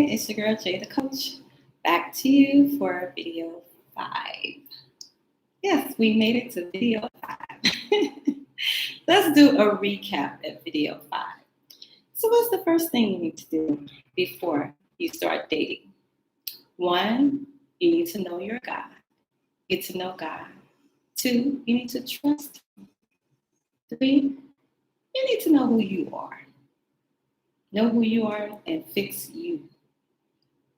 It's your girl Jay the Coach. Back to you for video 5. Yes, we made it to video 5. Let's do a recap at video 5. So what's the first thing you need to do before you start dating? 1, you need to know your God. Get to know God. 2, you need to trust Him. 3, you need to know who you are. Know who you are and fix you.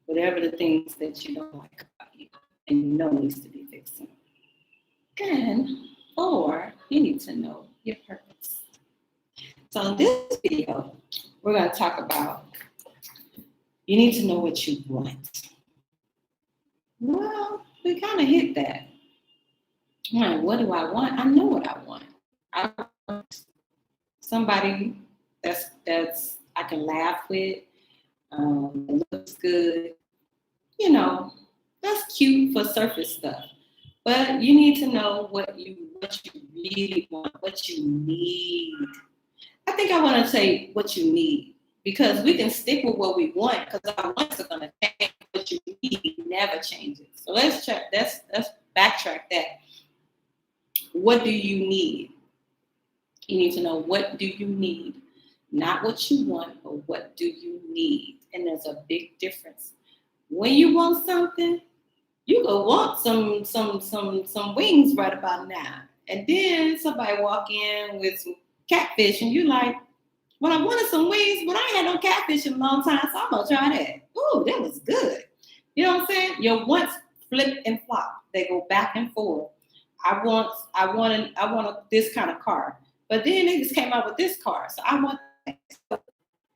Whatever the things that you don't like about you and you know needs to be fixed. And 4, you need to know your purpose. So in this video, we're going to talk about you need to know what you want. Well, we kind of hit that. What do I want? I know what I want. I want somebody that's I can laugh with, that looks good. You know, that's cute for surface stuff. But you need to know what you really want, what you need. I think I want to say what you need, because we can stick with what we want because our wants are going to change. What you need never changes. So let's backtrack that. What do you need? You need to know what do you need, not what you want, but what do you need. And there's a big difference. When you want something, you go want some wings right about now. And then somebody walk in with some catfish and you like, well, I wanted some wings, but I ain't had no catfish in a long time, so I'm gonna try that. Ooh, that was good. You know what I'm saying? Your wants flip and flop. They go back and forth. I want this kind of car. But then they just came out with this car. So I want that.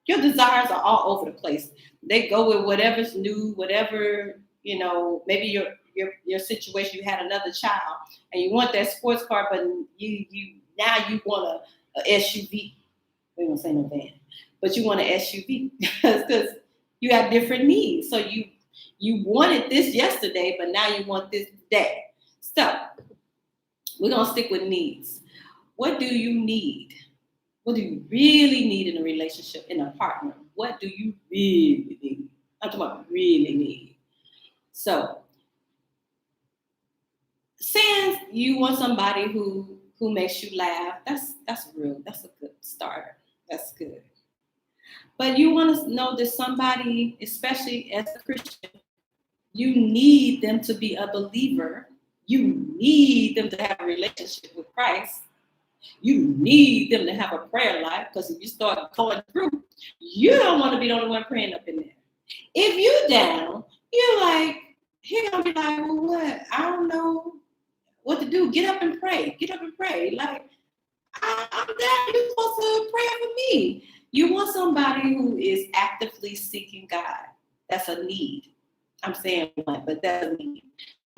Your desires are all over the place. They go with whatever's new, whatever, maybe your situation, you had another child and you want that sports car, but you want a SUV. We don't say no van, but you want an SUV because you have different needs. So you wanted this yesterday, but now you want this today. So we're gonna stick with needs. What do you need? What do you really need in a relationship, in a partner? What do you really need? I'm talking about really need. So, saying you want somebody who makes you laugh, that's real. That's a good starter. That's good. But you want to know that somebody, especially as a Christian, you need them to be a believer. You need them to have a relationship with Christ. You need them to have a prayer life, because if you start going through, you don't want to be the only one praying up in there. If you down, you're like, he gonna be like, well, what? I don't know what to do. Get up and pray. Get up and pray. Like, I'm down. You're supposed to pray for me. You want somebody who is actively seeking God. That's a need. I'm saying one, but that's a need.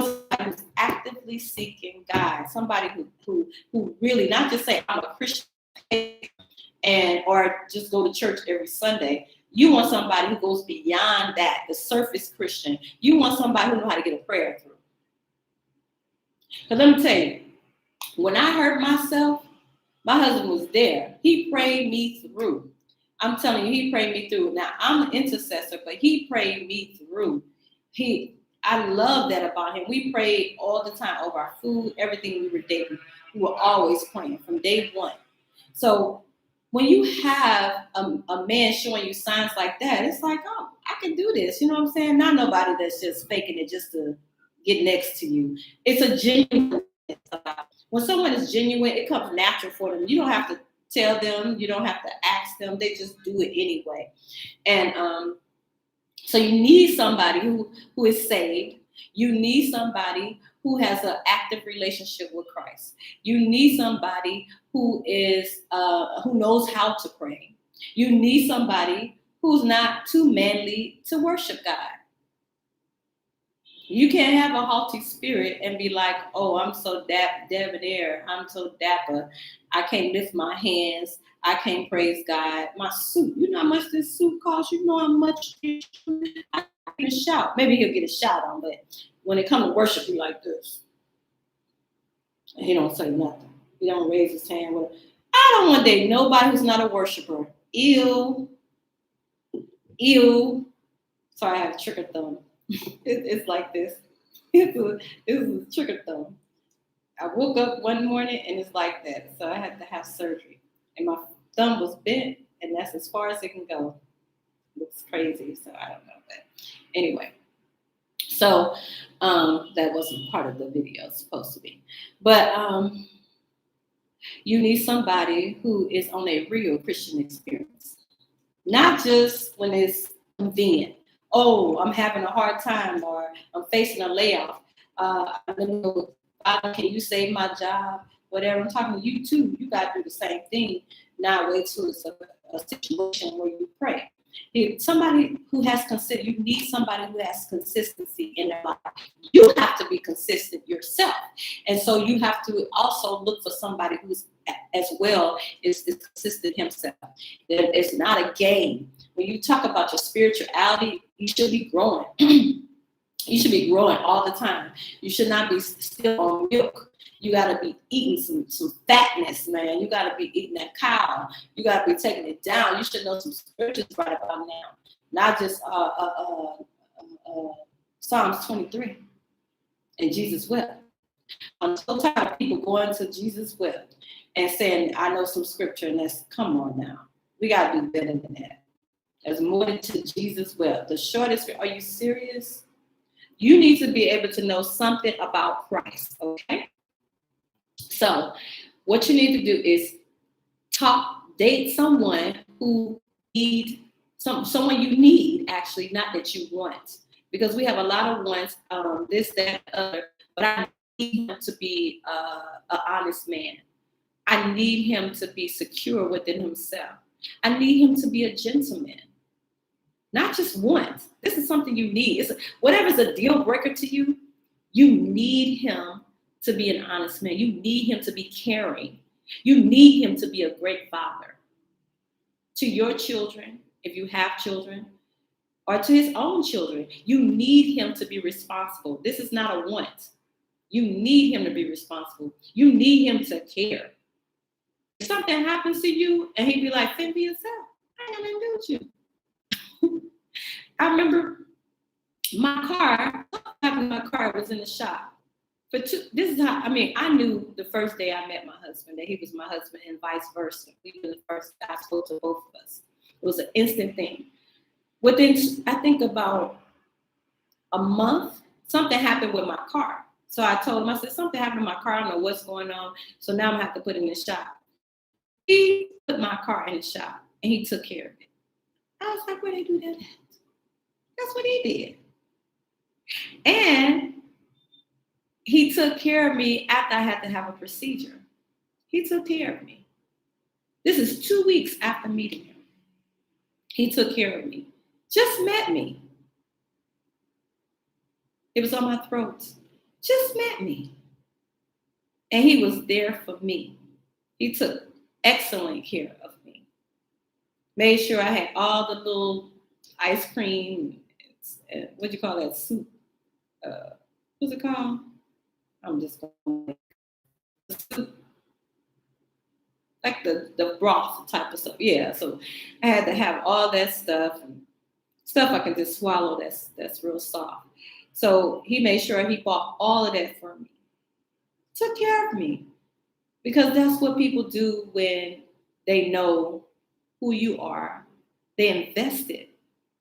Somebody who's actively seeking God. Somebody who really not just say I'm a Christian or just go to church every Sunday. You want somebody who goes beyond that, the surface Christian. You want somebody who knows how to get a prayer through. Because let me tell you, when I hurt myself, my husband was there. He prayed me through. I'm telling you, he prayed me through. Now, I'm an intercessor, but he prayed me through. I love that about him. We prayed all the time over our food, everything we were dating. We were always praying from day one. So when you have a man showing you signs like that, it's like, oh, I can do this. You know what I'm saying? Not nobody that's just faking it just to get next to you. It's a genuine. When someone is genuine, it comes natural for them. You don't have to tell them. You don't have to ask them. They just do it anyway. And so you need somebody who is saved. You need somebody who has an active relationship with Christ. You need somebody who knows how to pray. You need somebody who's not too manly to worship God. You can't have a haughty spirit and be like, oh, I'm so debonair. I'm so dapper. I can't lift my hands. I can't praise God. My suit, you know how much this suit costs? You know how much I can shout. Maybe he'll get a shout on, but when it comes to worship, he like this. And he don't say nothing. He don't raise his hand. I don't want to date nobody who's not a worshiper. Ew. So I have trigger thumb. It's like this. It's a trigger thumb. I woke up one morning and it's like that. So I had to have surgery. And my thumb was bent, and that's as far as it can go. Looks crazy, so I don't know. But anyway, so that wasn't part of the video, it's supposed to be. But you need somebody who is on a real Christian experience, not just when it's convenient. Oh, I'm having a hard time, or I'm facing a layoff. I'm gonna go, can you save my job? Whatever. I'm talking to you too. You got to do the same thing. Not wait till it's a situation where you pray. Somebody who has you need somebody who has consistency in their life. You have to be consistent yourself. And so you have to also look for somebody who's as well is consistent himself. It's not a game. When you talk about your spirituality, you should be growing. You should be growing all the time. You should not be still on milk. You got to be eating some fatness, man. You got to be eating that cow. You got to be taking it down. You should know some scriptures right about now, not just Psalms 23 and Jesus wept. I'm so tired of people going to Jesus wept and saying, I know some scripture, and that's, come on now. We got to do better than that. There's more to Jesus wept. The shortest, are you serious? You need to be able to know something about Christ, okay? So what you need to do is date someone who needs, someone you need, actually, not that you want. Because we have a lot of wants, this, that, other, but I need him to be an honest man. I need him to be secure within himself. I need him to be a gentleman. Not just want. This is something you need. Whatever's a deal breaker to you, you need him to be an honest man. You need him to be caring. You need him to be a great father to your children, if you have children, or to his own children. You need him to be responsible. This is not a want. You need him to be responsible. You need him to care. If something happens to you and he'd be like, fend for yourself. I ain't nothing to do with you. I remember my car was in the shop. This is how, I knew the first day I met my husband that he was my husband and vice versa. We were the first I spoke to both of us. It was an instant thing. Within, I think about a month, something happened with my car. So I told him, I said, something happened to my car. I don't know what's going on. So now I'm gonna have to put it in the shop. He put my car in the shop and he took care of it. I was like, where they do that at? That's what he did. And he took care of me after I had to have a procedure. He took care of me. This is 2 weeks after meeting him. He took care of me. Just met me. It was on my throat. Just met me. And he was there for me. He took excellent care of me. Made sure I had all the little ice cream, what do you call that, soup? What's it called? I'm just going to soup. Like the broth type of stuff. Yeah, so I had to have all that stuff, and stuff I can just swallow that's real soft. So he made sure he bought all of that for me. Took care of me. Because that's what people do when they know who you are. They invested.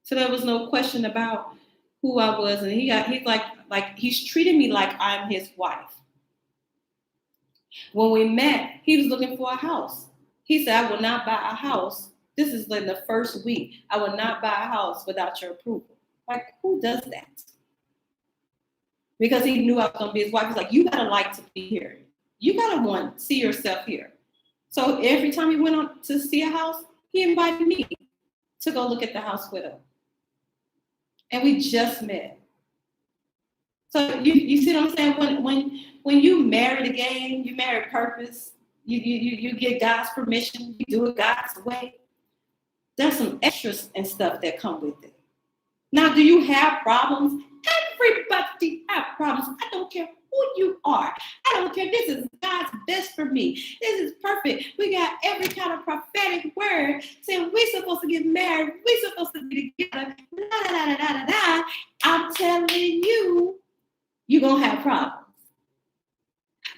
So there was no question about who I was. And he's treating me like I'm his wife. When we met, he was looking for a house. He said, I will not buy a house. This is in the first week. I will not buy a house without your approval. Like, who does that? Because he knew I was going to be his wife. He's like, you got to like to be here. You got to see yourself here. So every time he went on to see a house, he invited me to go look at the house with him. And we just met. So you see what I'm saying? When you marry the game, you marry purpose, you get God's permission, you do it God's way. There's some extras and stuff that come with it. Now, do you have problems? Everybody have problems. I don't care who you are. I don't care. This is God's best for me. This is perfect. We got every kind of prophetic word saying we're supposed to get married. We're supposed to be together. da da da da da da, I'm telling you, you're gonna have problems.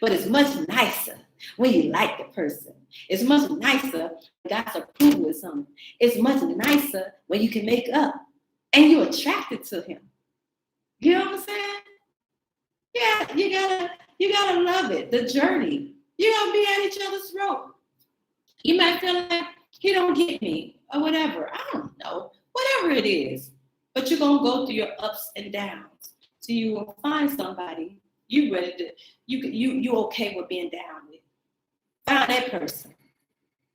But it's much nicer when you like the person. It's much nicer when God's approved with something. It's much nicer when you can make up and you're attracted to him. You know what I'm saying? Yeah, you gotta love it. The journey. You're gonna be at each other's throat. You might feel like he don't get me or whatever. I don't know. Whatever it is. But you're gonna go through your ups and downs. So you will find somebody you ready to you okay with being down with. Find that person.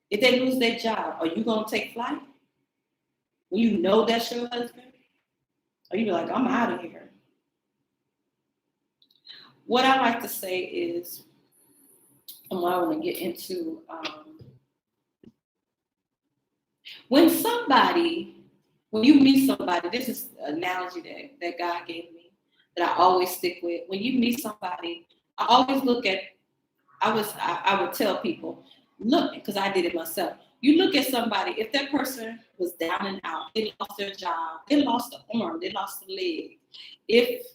If they lose their job, are you gonna take flight? When you know that's your husband? Or you be like, I'm out of here. What I like to say is, and what I want to get into, when you meet somebody, this is an analogy that God gave me that I always stick with. When you meet somebody, I always look at, I would tell people, look, because I did it myself. You look at somebody, if that person was down and out, they lost their job, they lost an arm, they lost a leg. If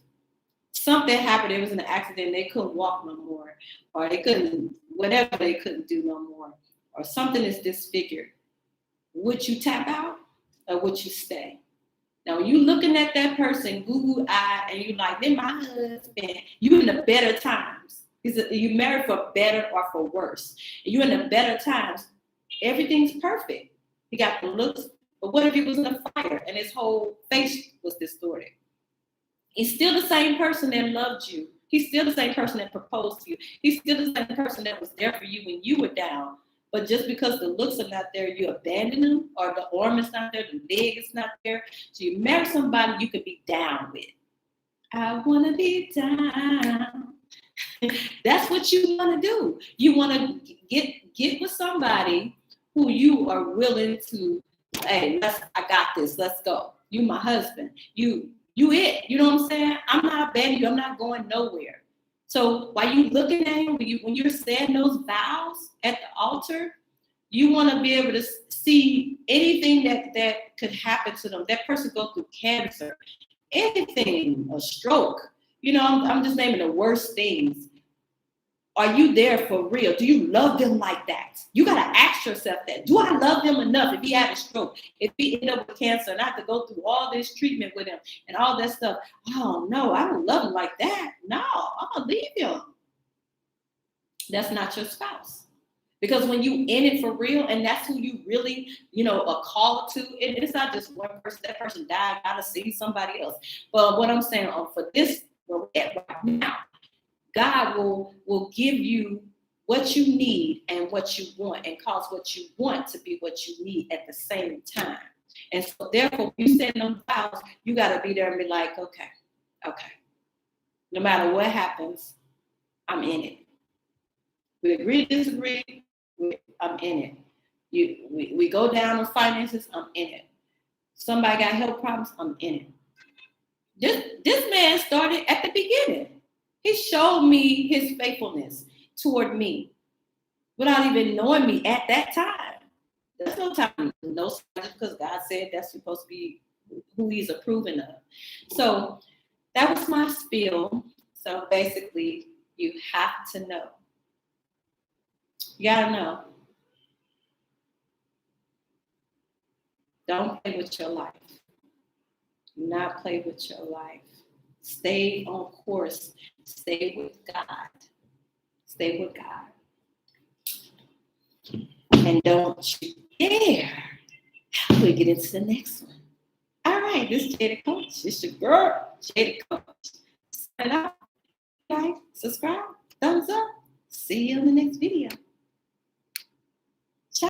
something happened, it was an accident, they couldn't walk no more, or they couldn't, whatever they couldn't do no more, or something is disfigured, would you tap out or would you stay? Now, when you looking at that person, goo-goo-eyed, and you like, they're my husband, you in the better times. You married for better or for worse. And you in the better times, everything's perfect. He got the looks, but what if he was in a fire and his whole face was distorted? He's still the same person that loved you. He's still the same person that proposed to you. He's still the same person that was there for you when you were down. But just because the looks are not there, you abandon them, or the arm is not there, the leg is not there. So you marry somebody you could be down with. I want to be down. That's what you want to do. You want to get with somebody who you are willing to, hey, I got this. Let's go. You my husband. You it. You know what I'm saying? I'm not abandoning you. I'm not going nowhere. So while you looking at him, when you're saying those vows at the altar, you want to be able to see anything that could happen to them. That person go through cancer, anything, a stroke. You know, I'm just naming the worst things. Are you there for real? Do you love them like that? You got to ask yourself that. Do I love them enough if he had a stroke, if he ended up with cancer and I have to go through all this treatment with him and all that stuff? Oh, no, I don't love him like that. No, I'm going to leave him. That's not your spouse. Because when you in it for real, and that's who you really, are called to, it's not just one person. That person died, got to see somebody else. But what I'm saying for this, where we're at right now, God will give you what you need and what you want, and cause what you want to be what you need at the same time. And so therefore, when you send them vows, you got to be there and be like, okay. No matter what happens, I'm in it. We agree to disagree, I'm in it. We go down on finances, I'm in it. Somebody got health problems, I'm in it. This man started at the beginning. He showed me his faithfulness toward me without even knowing me at that time. There's no time, no, because God said that's supposed to be who he's approving of. So that was my spiel. So basically, you have to know. You gotta know. Don't play with your life. Do not play with your life. Stay on course. Stay with God. Stay with God. And don't you dare. We'll get into the next one. All right, this is Jada Coach. It's your girl, Jada Coach. Sign out. Like, subscribe, thumbs up. See you in the next video.